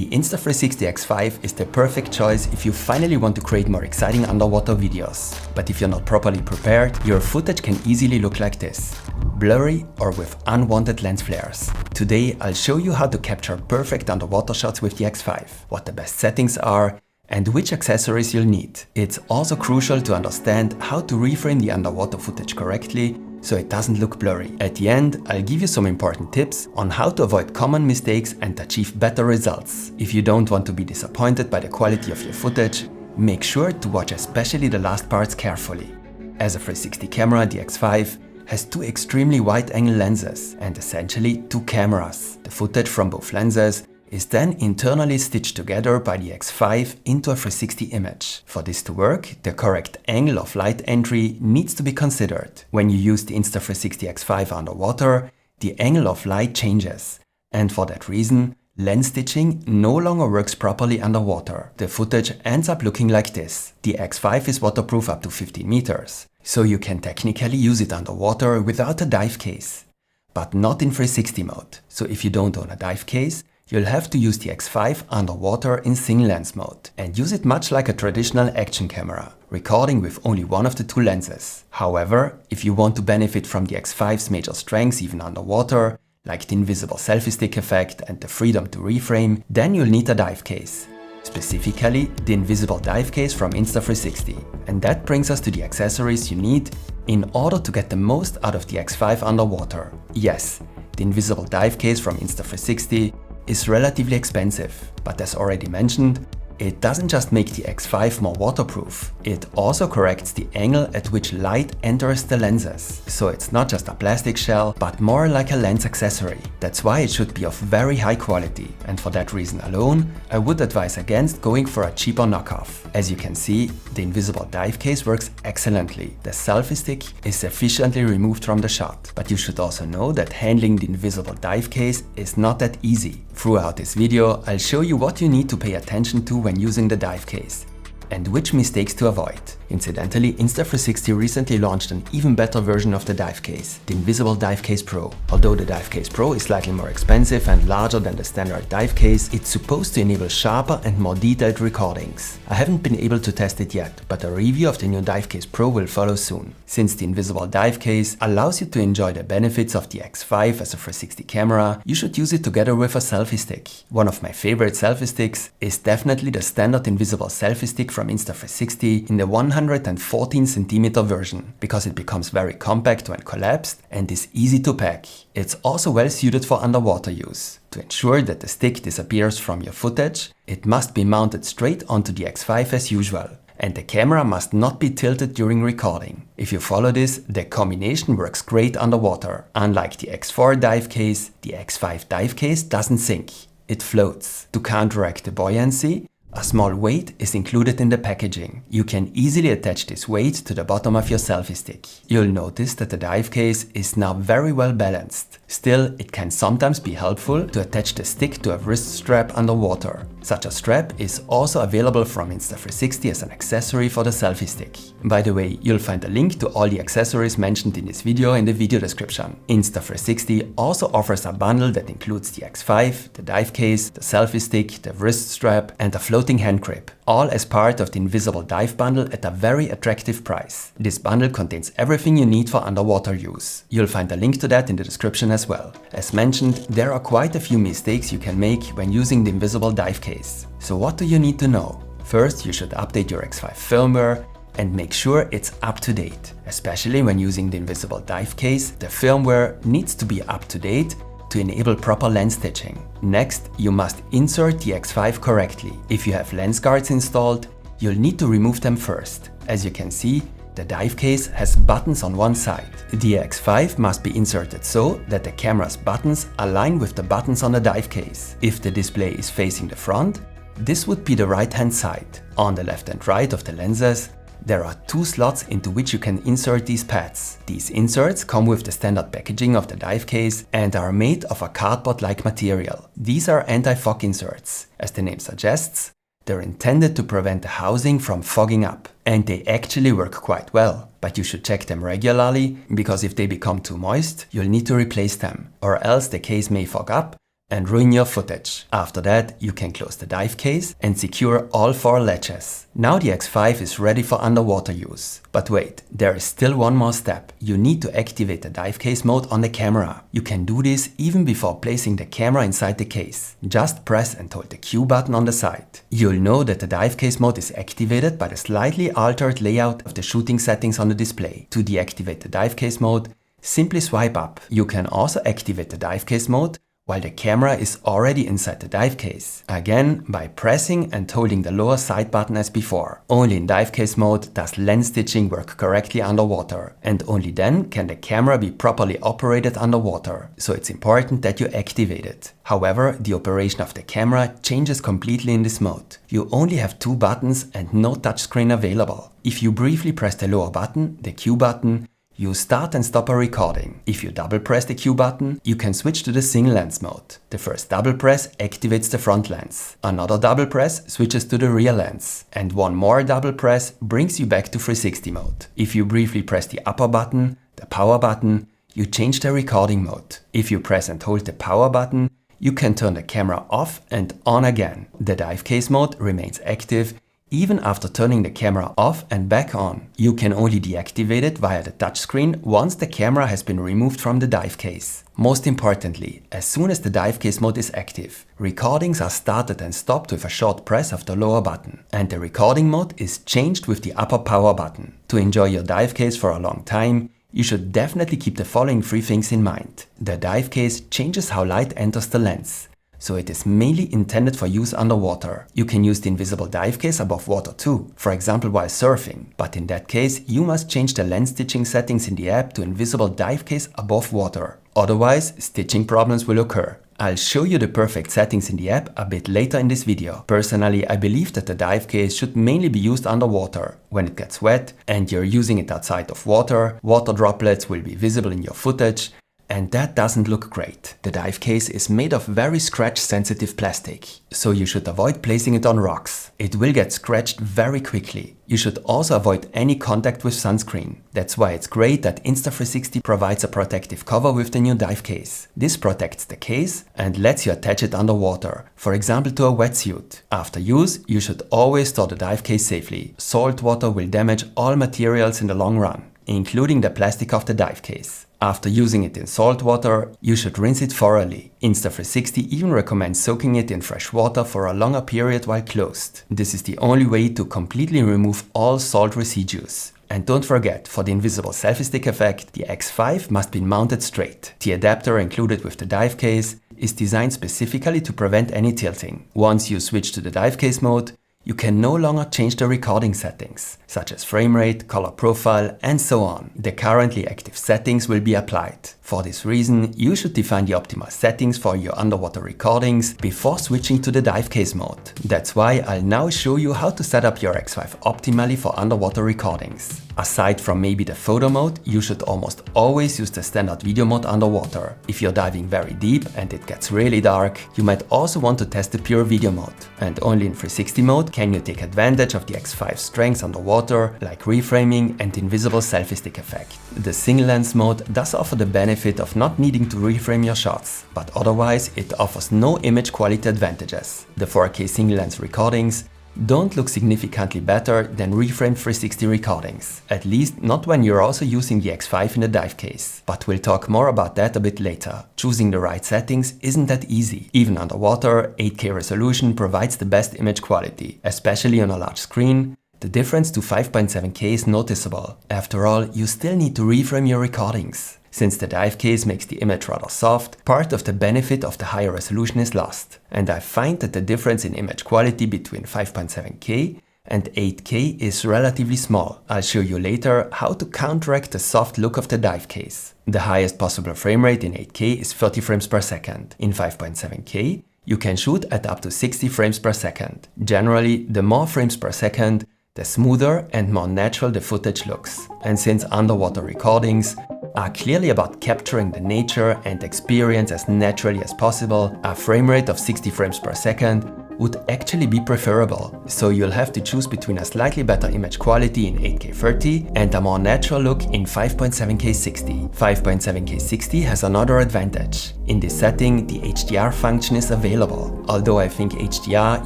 The Insta360 X5 is the perfect choice if you finally want to create more exciting underwater videos. But if you're not properly prepared, your footage can easily look like this: blurry or with unwanted lens flares. Today I'll show you how to capture perfect underwater shots with the X5, what the best settings are, and which accessories you'll need. It's also crucial to understand how to reframe the underwater footage correctly so it doesn't look blurry. At the end, I'll give you some important tips on how to avoid common mistakes and achieve better results. If you don't want to be disappointed by the quality of your footage, make sure to watch especially the last parts carefully. As a 360 camera, the X5 has two extremely wide-angle lenses and essentially two cameras. The footage from both lenses is then internally stitched together by the X5 into a 360 image. For this to work, the correct angle of light entry needs to be considered. When you use the Insta360 X5 underwater, the angle of light changes, and for that reason, lens stitching no longer works properly underwater. The footage ends up looking like this. The X5 is waterproof up to 15 meters, so you can technically use it underwater without a dive case, but not in 360 mode. So if you don't own a dive case, you'll have to use the X5 underwater in single lens mode and use it much like a traditional action camera, recording with only one of the two lenses. However, if you want to benefit from the X5's major strengths even underwater, like the invisible selfie stick effect and the freedom to reframe, then you'll need a dive case. Specifically, the invisible dive case from Insta360. And that brings us to the accessories you need in order to get the most out of the X5 underwater. Yes, the invisible dive case from Insta360 is relatively expensive, but as already mentioned, it doesn't just make the X5 more waterproof, it also corrects the angle at which light enters the lenses. So it's not just a plastic shell, but more like a lens accessory. That's why it should be of very high quality, and for that reason alone, I would advise against going for a cheaper knockoff. As you can see, the invisible dive case works excellently. The selfie stick is sufficiently removed from the shot, but you should also know that handling the invisible dive case is not that easy. Throughout this video, I'll show you what you need to pay attention to when using the dive case and which mistakes to avoid. Incidentally, Insta360 recently launched an even better version of the dive case, the Invisible Dive Case Pro. Although the Dive Case Pro is slightly more expensive and larger than the standard dive case, it's supposed to enable sharper and more detailed recordings. I haven't been able to test it yet, but a review of the new Dive Case Pro will follow soon. Since the Invisible Dive Case allows you to enjoy the benefits of the X5 as a 360 camera, you should use it together with a selfie stick. One of my favorite selfie sticks is definitely the standard invisible selfie stick from Insta360 in the 114cm version, because it becomes very compact when collapsed and is easy to pack. It's also well suited for underwater use. To ensure that the stick disappears from your footage, it must be mounted straight onto the X5 as usual, and the camera must not be tilted during recording. If you follow this, the combination works great underwater. Unlike the X4 dive case, the X5 dive case doesn't sink, it floats. To counteract the buoyancy, a small weight is included in the packaging. You can easily attach this weight to the bottom of your selfie stick. You'll notice that the dive case is now very well balanced. Still, it can sometimes be helpful to attach the stick to a wrist strap underwater. Such a strap is also available from Insta360 as an accessory for the selfie stick. By the way, you'll find a link to all the accessories mentioned in this video in the video description. Insta360 also offers a bundle that includes the X5, the dive case, the selfie stick, the wrist strap, and a floating hand grip, all as part of the Invisible Dive bundle at a very attractive price. This bundle contains everything you need for underwater use. You'll find a link to that in the description as well. As mentioned, there are quite a few mistakes you can make when using the Invisible Dive case. So what do you need to know? First, you should update your X5 firmware and make sure it's up to date. Especially when using the Invisible Dive case, the firmware needs to be up to date to enable proper lens stitching. Next, you must insert the X5 correctly. If you have lens guards installed, you'll need to remove them first. As you can see, the dive case has buttons on one side. The X5 must be inserted so that the camera's buttons align with the buttons on the dive case. If the display is facing the front, this would be the right-hand side. On the left and right of the lenses, there are two slots into which you can insert these pads. These inserts come with the standard packaging of the dive case and are made of a cardboard-like material. These are anti-fog inserts. As the name suggests, they're intended to prevent the housing from fogging up. And they actually work quite well. But you should check them regularly, because if they become too moist, you'll need to replace them. Or else the case may fog up and ruin your footage. After that, you can close the dive case and secure all 4 latches. Now the X5 is ready for underwater use. But wait, there is still one more step. You need to activate the dive case mode on the camera. You can do this even before placing the camera inside the case. Just press and hold the Q button on the side. You'll know that the dive case mode is activated by the slightly altered layout of the shooting settings on the display. To deactivate the dive case mode, simply swipe up. You can also activate the dive case mode while the camera is already inside the dive case. Again, by pressing and holding the lower side button as before. Only in dive case mode does lens stitching work correctly underwater, and only then can the camera be properly operated underwater. So it's important that you activate it. However, the operation of the camera changes completely in this mode. You only have 2 buttons and no touchscreen available. If you briefly press the lower button, the Q button, you start and stop a recording. If you double press the Q button, you can switch to the single lens mode. The first double press activates the front lens. Another double press switches to the rear lens. And one more double press brings you back to 360 mode. If you briefly press the upper button, the power button, you change the recording mode. If you press and hold the power button, you can turn the camera off and on again. The dive case mode remains active even after turning the camera off and back on. You can only deactivate it via the touchscreen once the camera has been removed from the dive case. Most importantly, as soon as the dive case mode is active, recordings are started and stopped with a short press of the lower button, and the recording mode is changed with the upper power button. To enjoy your dive case for a long time, you should definitely keep the following 3 things in mind. The dive case changes how light enters the lens, so it is mainly intended for use underwater. You can use the invisible dive case above water too, for example while surfing, but in that case you must change the lens stitching settings in the app to invisible dive case above water. Otherwise, stitching problems will occur. I'll show you the perfect settings in the app a bit later in this video. Personally, I believe that the dive case should mainly be used underwater. When it gets wet and you're using it outside of water, water droplets will be visible in your footage, and that doesn't look great. The dive case is made of very scratch-sensitive plastic, so you should avoid placing it on rocks. It will get scratched very quickly. You should also avoid any contact with sunscreen. That's why it's great that Insta360 provides a protective cover with the new dive case. This protects the case and lets you attach it underwater, for example to a wetsuit. After use, you should always store the dive case safely. Salt water will damage all materials in the long run, including the plastic of the dive case. After using it in salt water, you should rinse it thoroughly. Insta360 even recommends soaking it in fresh water for a longer period while closed. This is the only way to completely remove all salt residues. And don't forget, for the invisible selfie stick effect, the X5 must be mounted straight. The adapter included with the dive case is designed specifically to prevent any tilting. Once you switch to the dive case mode, you can no longer change the recording settings, such as frame rate, color profile, and so on. The currently active settings will be applied. For this reason, you should define the optimal settings for your underwater recordings before switching to the dive case mode. That's why I'll now show you how to set up your X5 optimally for underwater recordings. Aside from maybe the photo mode, you should almost always use the standard video mode underwater. If you're diving very deep and it gets really dark, you might also want to test the pure video mode. And only in 360 mode can you take advantage of the X5's strengths underwater, like reframing and invisible selfie stick effect. The single lens mode does offer the benefit of not needing to reframe your shots, but otherwise it offers no image quality advantages. The 4K single lens recordings don't look significantly better than reframed 360 recordings, at least not when you're also using the X5 in the dive case. But we'll talk more about that a bit later. Choosing the right settings isn't that easy. Even underwater, 8K resolution provides the best image quality, especially on a large screen. The difference to 5.7K is noticeable. After all, you still need to reframe your recordings. Since the dive case makes the image rather soft, part of the benefit of the higher resolution is lost. And I find that the difference in image quality between 5.7K and 8K is relatively small. I'll show you later how to counteract the soft look of the dive case. The highest possible frame rate in 8K is 30 frames per second. In 5.7K, you can shoot at up to 60 frames per second. Generally, the more frames per second, the smoother and more natural the footage looks. And since underwater recordings are clearly about capturing the nature and experience as naturally as possible, a frame rate of 60 frames per second would actually be preferable, so you'll have to choose between a slightly better image quality in 8K 30 and a more natural look in 5.7K 60. 5.7K 60 has another advantage. In this setting, the HDR function is available. Although I think HDR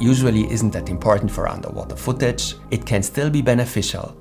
usually isn't that important for underwater footage, it can still be beneficial.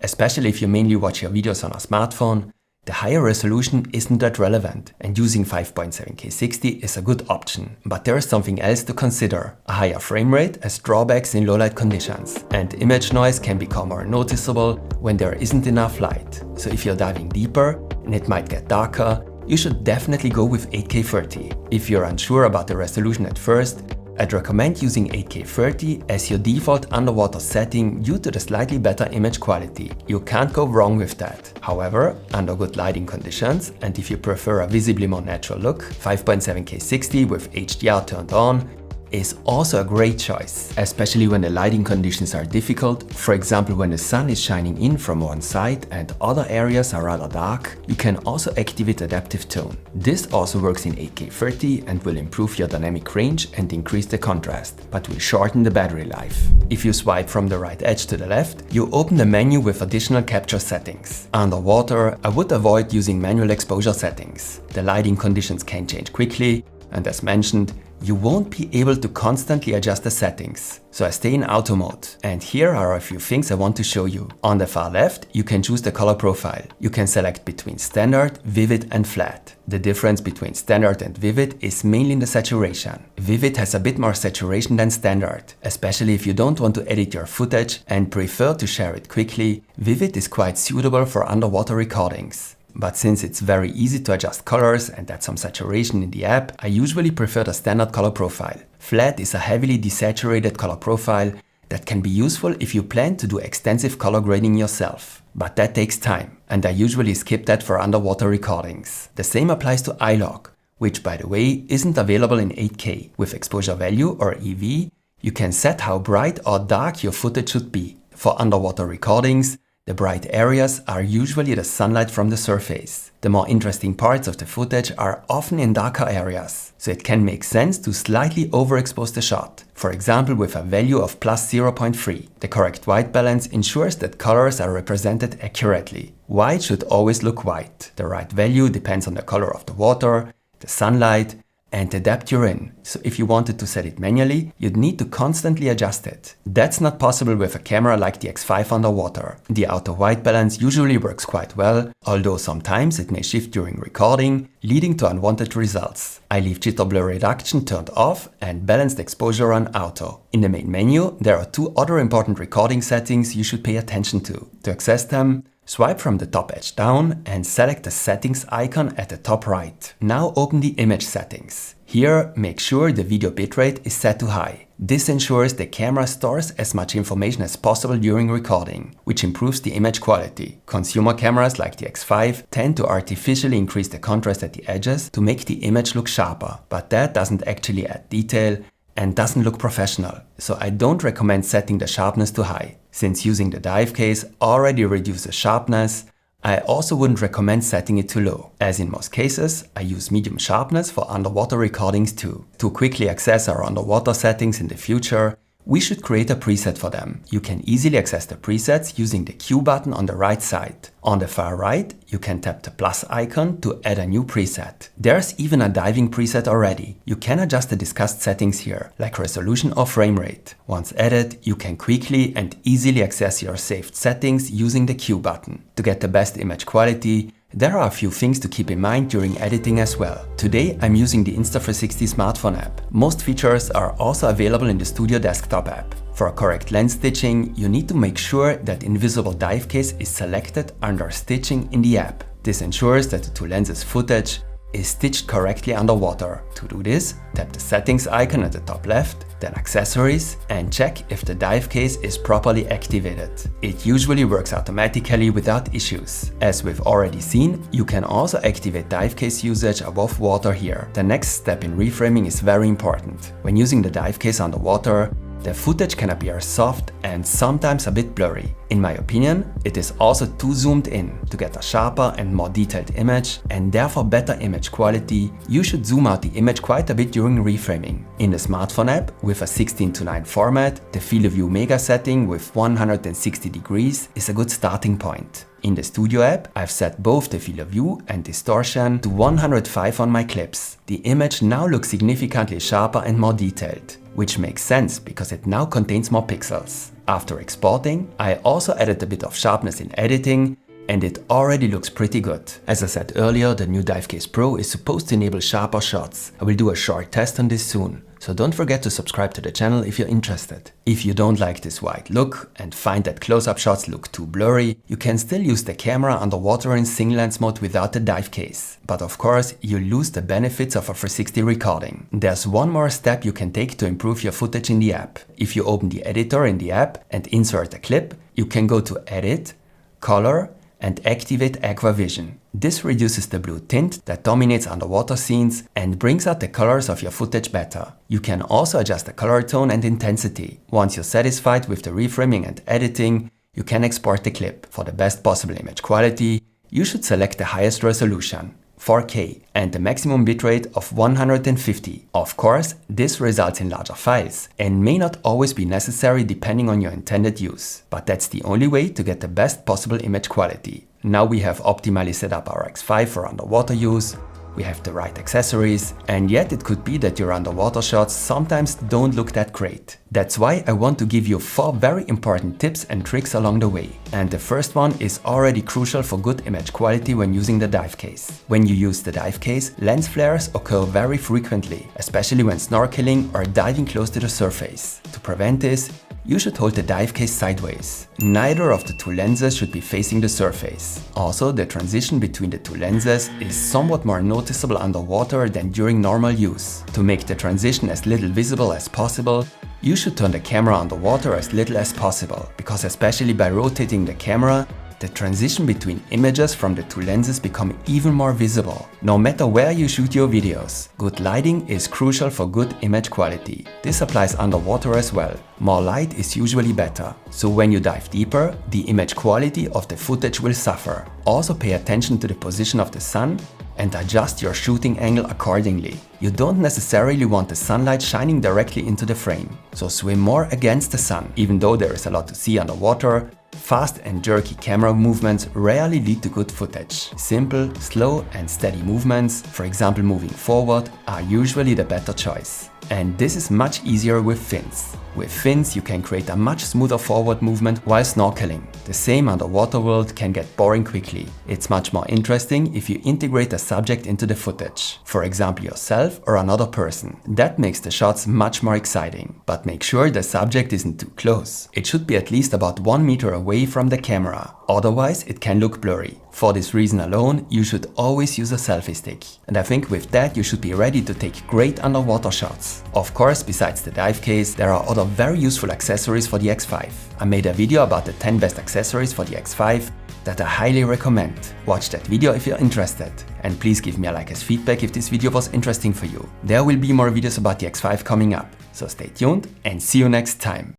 Especially if you mainly watch your videos on a smartphone, the higher resolution isn't that relevant, and using 5.7K 60 is a good option. But there is something else to consider. A higher frame rate has drawbacks in low light conditions, and image noise can become more noticeable when there isn't enough light. So if you're diving deeper and it might get darker, you should definitely go with 8K 30. If you're unsure about the resolution at first, I'd recommend using 8K 30 as your default underwater setting due to the slightly better image quality. You can't go wrong with that. However, under good lighting conditions, and if you prefer a visibly more natural look, 5.7K 60 with HDR turned on is also a great choice, especially when the lighting conditions are difficult. For example, when the sun is shining in from one side and other areas are rather dark, you can also activate adaptive tone. This also works in 8K 30 and will improve your dynamic range and increase the contrast, but will shorten the battery life. If you swipe from the right edge to the left, you open the menu with additional capture settings. Underwater, I would avoid using manual exposure settings. The lighting conditions can change quickly, and as mentioned, you won't be able to constantly adjust the settings. So I stay in auto mode. And here are a few things I want to show you. On the far left, you can choose the color profile. You can select between standard, vivid and flat. The difference between standard and vivid is mainly in the saturation. Vivid has a bit more saturation than standard, especially if you don't want to edit your footage and prefer to share it quickly. Vivid is quite suitable for underwater recordings. But since it's very easy to adjust colors and add some saturation in the app, I usually prefer the standard color profile. Flat is a heavily desaturated color profile that can be useful if you plan to do extensive color grading yourself. But that takes time, and I usually skip that for underwater recordings. The same applies to iLog, which by the way isn't available in 8K. With exposure value or EV, you can set how bright or dark your footage should be. For underwater recordings, the bright areas are usually the sunlight from the surface. The more interesting parts of the footage are often in darker areas, so it can make sense to slightly overexpose the shot. For example, with a value of plus 0.3. The correct white balance ensures that colors are represented accurately. White should always look white. The right value depends on the color of the water, the sunlight, and the depth you're in. So if you wanted to set it manually, you'd need to constantly adjust it. That's not possible with a camera like the X5 underwater. The auto white balance usually works quite well, although sometimes it may shift during recording, leading to unwanted results. I leave jitter blur reduction turned off and balanced exposure on auto. In the main menu, there are two other important recording settings you should pay attention to. To access them, swipe from the top edge down and select the settings icon at the top right. Now open the image settings. Here, make sure the video bitrate is set to high. This ensures the camera stores as much information as possible during recording, which improves the image quality. Consumer cameras like the X5 tend to artificially increase the contrast at the edges to make the image look sharper, but that doesn't actually add detail and doesn't look professional, so I don't recommend setting the sharpness to high. Since using the dive case already reduces sharpness, I also wouldn't recommend setting it too low. As in most cases, I use medium sharpness for underwater recordings too. To quickly access our underwater settings in the future, we should create a preset for them. You can easily access the presets using the Q button on the right side. On the far right, you can tap the plus icon to add a new preset. There's even a diving preset already. You can adjust the discussed settings here, like resolution or frame rate. Once added, you can quickly and easily access your saved settings using the Q button. To get the best image quality, there are a few things to keep in mind during editing as well. Today I'm using the Insta360 smartphone app. Most features are also available in the Studio desktop app. For correct lens stitching, you need to make sure that invisible dive case is selected under stitching in the app. This ensures that the two lenses footage is stitched correctly underwater. To do this, tap the settings icon at the top left, then accessories, and check if the dive case is properly activated. It usually works automatically without issues. As we've already seen, you can also activate dive case usage above water here. The next step in reframing is very important. When using the dive case underwater, the footage can appear soft and sometimes a bit blurry. In my opinion, it is also too zoomed in. To get a sharper and more detailed image, and therefore better image quality, you should zoom out the image quite a bit during reframing. In the smartphone app, with a 16:9 format, the field of view mega setting with 160 degrees is a good starting point. In the Studio app, I've set both the field of view and distortion to 105 on my clips. The image now looks significantly sharper and more detailed, which makes sense because it now contains more pixels. After exporting, I also added a bit of sharpness in editing, and it already looks pretty good. As I said earlier, the new Dive Case Pro is supposed to enable sharper shots. I will do a short test on this soon, so don't forget to subscribe to the channel if you're interested. If you don't like this wide look and find that close-up shots look too blurry, you can still use the camera underwater in single lens mode without the dive case. But of course, you lose the benefits of a 360 recording. There's one more step you can take to improve your footage in the app. If you open the editor in the app and insert a clip, you can go to Edit, Color, and activate Aqua Vision. This reduces the blue tint that dominates underwater scenes and brings out the colors of your footage better. You can also adjust the color tone and intensity. Once you're satisfied with the reframing and editing, you can export the clip. For the best possible image quality, you should select the highest resolution, 4K, and the maximum bitrate of 150. Of course, this results in larger files and may not always be necessary depending on your intended use, but that's the only way to get the best possible image quality. Now we have optimally set up our X5 for underwater use, we have the right accessories, and yet it could be that your underwater shots sometimes don't look that great. That's why I want to give you 4 very important tips and tricks along the way. And the first one is already crucial for good image quality when using the dive case. When you use the dive case, lens flares occur very frequently, especially when snorkeling or diving close to the surface. To prevent this, you should hold the dive case sideways. Neither of the two lenses should be facing the surface. Also, the transition between the two lenses is somewhat more noticeable underwater than during normal use. To make the transition as little visible as possible, you should turn the camera underwater as little as possible, because especially by rotating the camera, the transition between images from the two lenses become even more visible. No matter where you shoot your videos, good lighting is crucial for good image quality. This applies underwater as well. More light is usually better. So when you dive deeper, the image quality of the footage will suffer. Also pay attention to the position of the sun and adjust your shooting angle accordingly. You don't necessarily want the sunlight shining directly into the frame, so swim more against the sun. Even though there is a lot to see underwater, fast and jerky camera movements rarely lead to good footage. Simple, slow and steady movements, for example moving forward, are usually the better choice. And this is much easier with fins. With fins you can create a much smoother forward movement while snorkeling. The same underwater world can get boring quickly. It's much more interesting if you integrate a subject into the footage. For example yourself or another person. That makes the shots much more exciting. But make sure the subject isn't too close. It should be at least about 1 meter away from the camera. Otherwise it can look blurry. For this reason alone, you should always use a selfie stick. And I think with that you should be ready to take great underwater shots. Of course, besides the dive case, there are other very useful accessories for the X5. I made a video about the 10 best accessories for the X5 that I highly recommend. Watch that video if you're interested. And please give me a like as feedback if this video was interesting for you. There will be more videos about the X5 coming up. So stay tuned and see you next time.